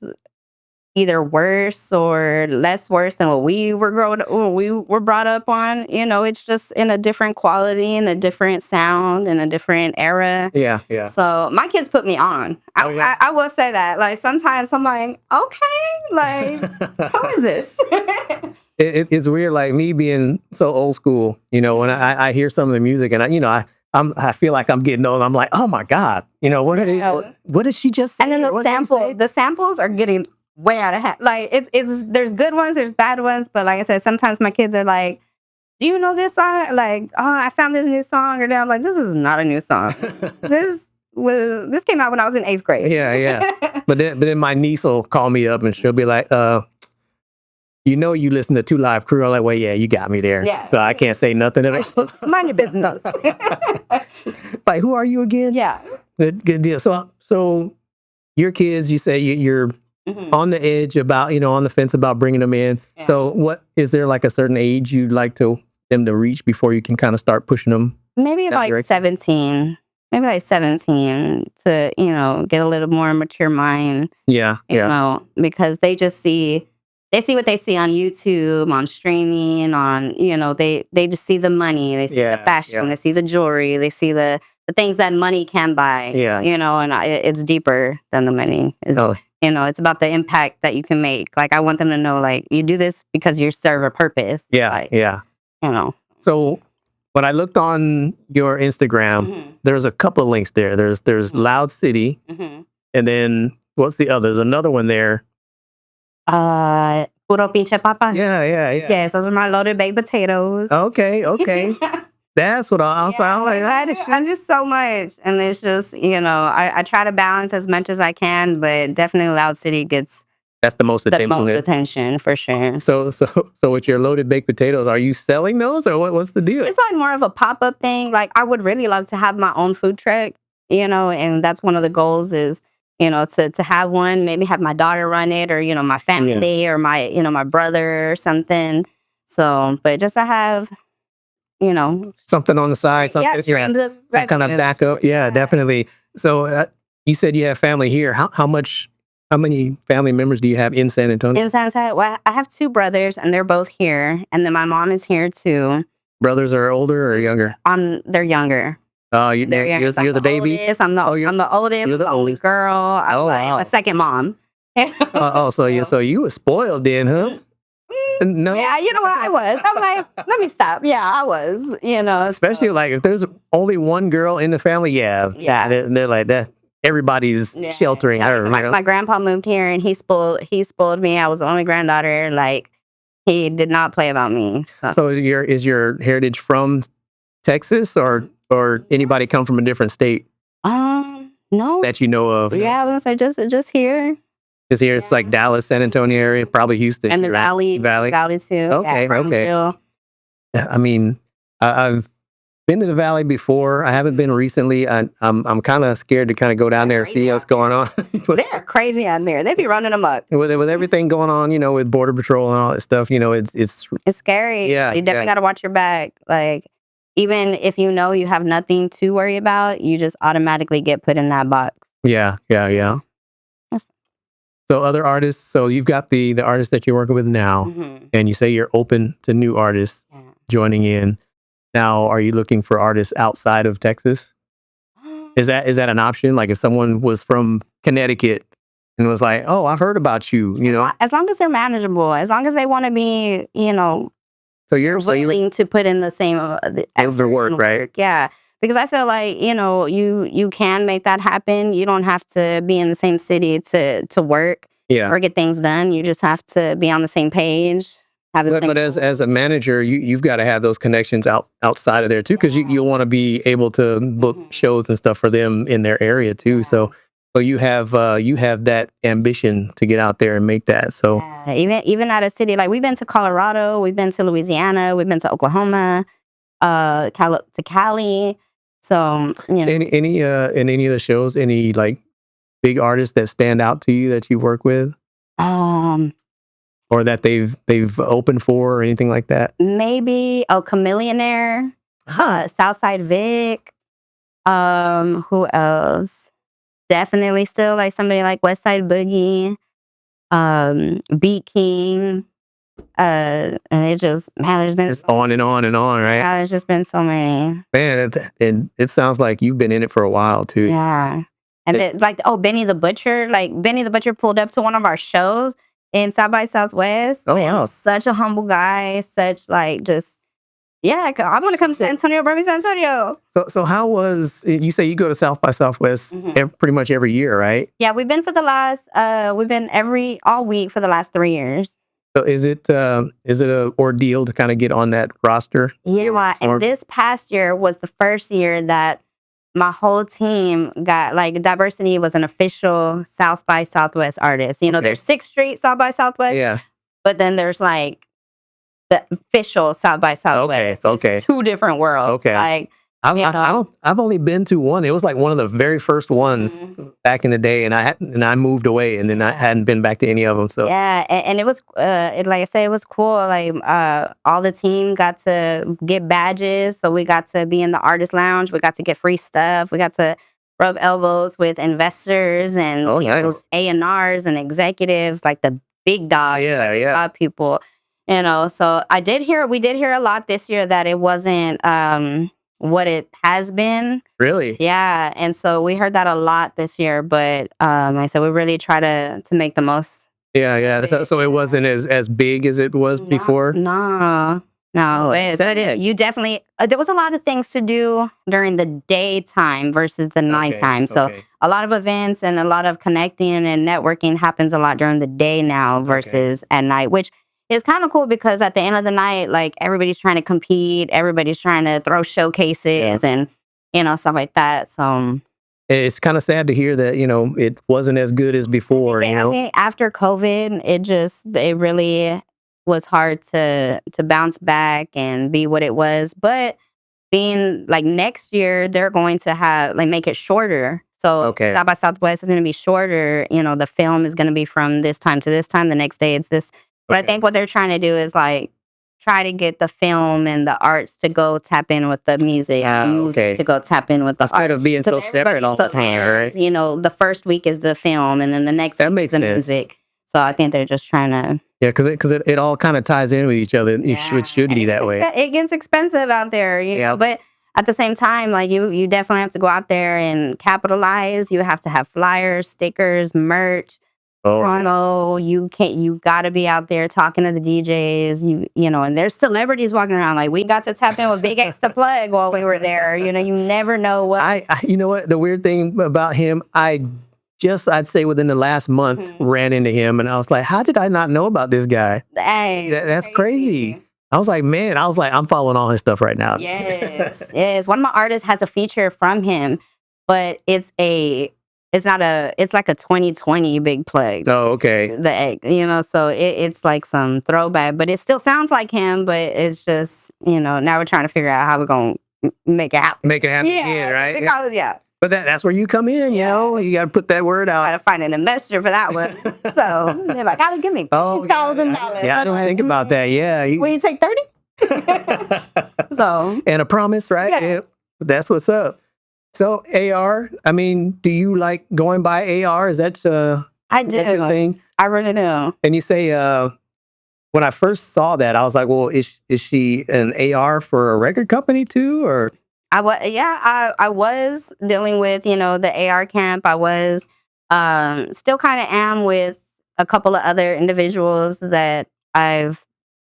either worse or less worse than what we were brought up on. It's just in a different quality and a different sound and a different era. Yeah. So my kids put me on. I will say that. Sometimes I'm like, okay, who is this? It's weird, me being so old school. When I hear some of the music and I feel like I'm getting old. I'm like, oh my God, what did she just say? And then the samples are getting way out of hand. There's good ones, there's bad ones, but like I said, sometimes my kids are like, "Do you know this song?" I found this new song, or I'm like, "This is not a new song. This came out when I was in 8th grade." Yeah. But then my niece will call me up and she'll be like, you listen to 2 Live Crew. I'm like, well, yeah, you got me there. Yeah. So I can't say nothing at all. Mind your business. Who are you again? Yeah. Good deal. So your kids, you say you're on the edge about, on the fence about bringing them in. Yeah. So what, is there a certain age you'd like them to reach before you can kind of start pushing them? Maybe 17. Maybe 17 to, get a little more mature mind. Yeah. Because they see what they see on YouTube, on streaming, on, they just see the money, they see the fashion, they see the jewelry, they see the things that money can buy. Yeah. And it's deeper than the money. It's about the impact that you can make. I want them to know, you do this because you serve a purpose. Yeah. So when I looked on your Instagram, there's a couple of links there. There's Loud City, and then what's the other? There's another one there. Puro pinche papa. Yeah. Yes, those are my loaded baked potatoes. Okay. That's what I was like. I do so much, and it's just I try to balance as much as I can, but definitely Loud City gets that's the most attention. The most attention for sure. So with your loaded baked potatoes, are you selling those or what's the deal? It's more of a pop-up thing. I would really love to have my own food truck, and that's one of the goals is, to have one, maybe have my daughter run it or, my family or my, my brother or something. So, but just to have, you know, something on the side, something, streams of some kind of revenue. backup. Yeah, definitely. So you said you have family here. How many family members do you have in San Antonio? In San Antonio, well, I have 2 brothers, and they're both here, and then my mom is here too. Brothers are older or younger? They're younger. Oh, They're younger. you're, So I'm you're the baby. oldest. I'm the oldest. You're I'm the the only oldest. girl. I'm Oh, like wow. a second mom. So you were spoiled then, huh? No, Yeah, you know what? I was. I'm like, let me stop. Yeah, I was. You know, especially so, like if there's only one girl in the family, Yeah. they're like that. Everybody's yeah. sheltering her. So You know? my grandpa moved here, and he spoiled me. I was the only granddaughter. Like, he did not play about me. So, So is your heritage from Texas or anybody come from a different state no. that you know of? Yeah, I was gonna say just here. Because here it's like Yeah. Dallas, San Antonio area, probably Houston. And the right? valley too. Okay, Yeah, okay. Brownsville. I mean, I've been to the valley before. I haven't been recently. I'm kind of scared to kind of go down there and see Crazy what's out going on. They're crazy out there. They be running amok. with everything going on, with Border Patrol and all that stuff, it's It's scary. Yeah, You definitely yeah. got to watch your back. Like, even if you know you have nothing to worry about, you just automatically get put in that box. yeah. That's- So other artists. So you've got the artists that you're working with now, Mhm. and you say you're open to new artists Yeah. joining in. Now, are you looking for artists outside of Texas? Is that an option? Like if someone was from Connecticut and was like, "Oh, I've heard about you," As long as they're manageable, as long as they want to be, So you're willing to put in the same the effort work, and right? Yeah, because I feel like you can make that happen. You don't have to be in the same city to work Yeah. or get things done. You just have to be on the same page. Have the same But as goals. as a manager, you've got to have those connections outside of there too, because you want to be able to book Mhm. shows and stuff for them in their area too. Yeah. So you have that ambition to get out there and make that. So Yeah, even out of city, like we've been to Colorado, we've been to Louisiana, we've been to Oklahoma, to Cali. So any in any of the shows, any like big artists that stand out to you that you work with um, or that they've opened for or anything like that? maybe Chameleonaire, Southside Vic. Who else? Definitely still like somebody like Westside Boogie, Beat King. And it just there's been It's on and on and on, right? yeah, there's just been so many. Man, and it sounds like you've been in it for a while too. Yeah. And then, like, Benny the Butcher. Like, Benny the Butcher pulled up to one of our shows in South by Southwest. Oh, Man, wow. such a humble guy. Such, like, just, yeah, I want to come to San Antonio, bring me San Antonio. So how was you say you go to South by Southwest Mhm. pretty much every year, right? Yeah, we've been all week for the last 3 years. So is it a ordeal to kind of get on that roster? Yeah, Or- and this past year was the first year that my whole team got, like, diversity was an official South by Southwest artist. Okay. There's 6th Street South by Southwest, Yeah. but then there's like the official South by Southwest. okay. It's 2 different worlds. Okay. Like, I've only been to one. It was like one of the very first ones back in the day, and I moved away, and then I hadn't been back to any of them. So yeah, and it was like I said, it was cool. Like, all the team got to get badges, so we got to be in the artist lounge. We got to get free stuff. We got to rub elbows with investors and nice. A&Rs and executives, like the big dogs, Yeah, like the yeah. top people. So we did hear a lot this year that it wasn't what it has been. Really? Yeah, and so we heard that a lot this year, but I said we really try to make the most. Yeah. So it wasn't as big as it was before. No. You definitely there was a lot of things to do during the daytime versus the nighttime. So okay. a lot of events and a lot of connecting and networking happens a lot during the day now versus at night, which is kind of cool because at the end of the night, like, everybody's trying to compete, everybody's trying to throw showcases and stuff like that. So It's kind of sad to hear that it wasn't as good as before. I think after COVID, it really was hard to bounce back and be what it was. But being like next year, they're going to have make it shorter. So Okay. South by Southwest is going to be shorter. The film is going to be from this time to this time. The next day it's this. But I Okay. think what they're trying to do is like try to get the film and the arts to go tap in with the music, music to go tap in with the instead art. of being so separate all the time, right? You know, the first week is the film, and then the next week is the music. So I think they're just trying to. Yeah, because it all kind of ties in with each other. It should be that way. It gets expensive out there, you know, but at the same time, like you definitely have to go out there and capitalize. You have to have flyers, stickers, merch. Promo. You got to be out there talking to the DJs. You know, and there's celebrities walking around. Like, we got to tap in with BigX Tha Plug while we were there. You know, you never know what. You know what? The weird thing about him, I'd say within the last month, ran into him, and I was like, how did I not know about this guy? Hey, that's crazy. I was like, man, I'm following all his stuff right now. Yes, yes. One of my artists has a feature from him, but it's like a 2020 Big Plug. Oh, okay. The egg, you know, so it's like some throwback, but it still sounds like him, but it's just, you know, now we're trying to figure out how we're going to make it happen. Make it happen again, right? Because, But that's where you come in, you know. You got to put that word out. Got to find an investor for that one. So they're like, "Gotta give me $50,000." Yeah, I don't think about that. Yeah. Will you take 30? So. And a promise, right? Yeah. That's what's up. So AR, I mean, do you like going by AR? Is that I do. your thing? I really do. And you say when I first saw that, I was like, well, is she an AR for a record company too, or? I was dealing with, you know, the AR camp. I was still kind of am with a couple of other individuals that I've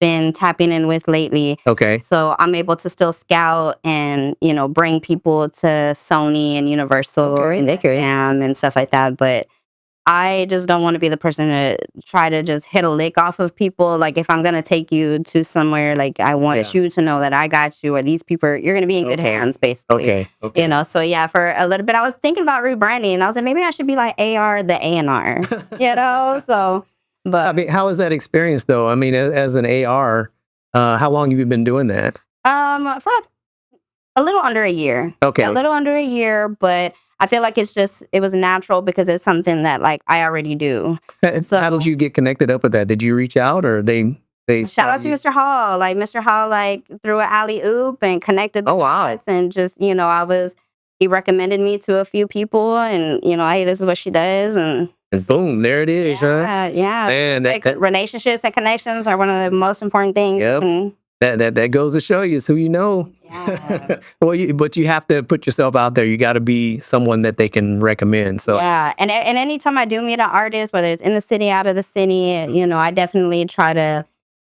been tapping in with lately. Okay. So I'm able to still scout and, you know, bring people to Sony and Universal and Gettin and stuff like that. But I just don't want to be the person to try to just hit a lick off of people. Like, if I'm going to take you to somewhere, like, I want you to know that I got you, or these people, you're going to be in good hands, basically. Okay. You know, so yeah, for a little bit, I was thinking about rebranding. I was like, maybe I should be like AR the A&R, you know? So, but. I mean, how is that experience, though? I mean, as an AR, how long have you been doing that? For a little under a year. Okay. A little under a year, but I feel like it was natural because it's something that, like, I already do. So how did you get connected up with that? Did you reach out, or they shout out to Mr. Hall? Like, Mr. Hall, like, threw an alley-oop and connected the dots, and just, you know, he recommended me to a few people, and, you know, hey, this is what she does, and boom, there it is, huh? Yeah. Man, like, relationships and connections are one of the most important things. Yep. That goes to show you is who you know. Yeah. Well, but you have to put yourself out there. You got to be someone that they can recommend. So yeah, and anytime I do meet an artist, whether it's in the city, out of the city, you know, I definitely try to,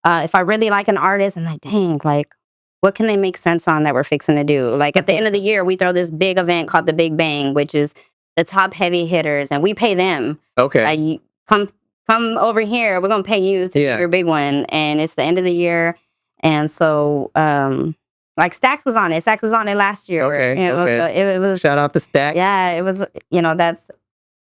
if I really like an artist, I'm like, dang, like, what can they make sense on that we're fixing to do? Like, at the end of the year, we throw this big event called the Big Bang, which is the top heavy hitters, and we pay them. Okay. Come over here. We're gonna pay you to do your big one, and it's the end of the year. And so, like, Stax was on it. Stax was on it last year. Okay. It was shout out to Stax. Yeah, it was. You know,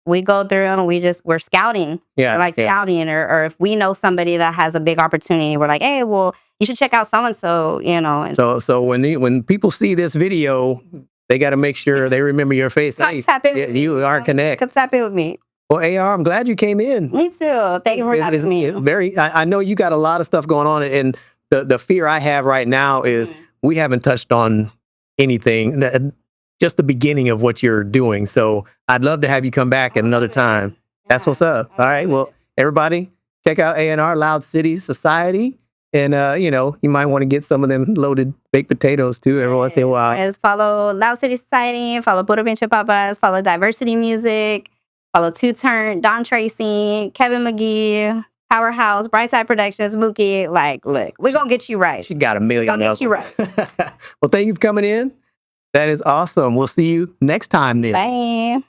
we go through and we're scouting. Yeah, we're like scouting, or if we know somebody that has a big opportunity, we're like, hey, well, you should check out so and so. You know. And so when people see this video, they got to make sure they remember your face. Hey, tap in you are connect. Come tap in with me. Well, AR, I'm glad you came in. Me too. Thank you for having me. I know you got a lot of stuff going on, and the fear I have right now is we haven't touched on anything, just the beginning of what you're doing. So I'd love to have you come back at another time. Yeah. That's what's up. All right. Well, everybody, check out A&R, Loud City Society. And, you know, you might want to get some of them loaded baked potatoes, too, every once in a while. Yes, follow Loud City Society, follow Buddha Bench Papas, follow Diversity Music, follow Two Turn, Don Tracy, Kevin McGee, Powerhouse, Brightside Productions, Mookie. Like, look, we're going to get you right. She got a million. We're going to get you right. Well, thank you for coming in. That is awesome. We'll see you next time then. Bye.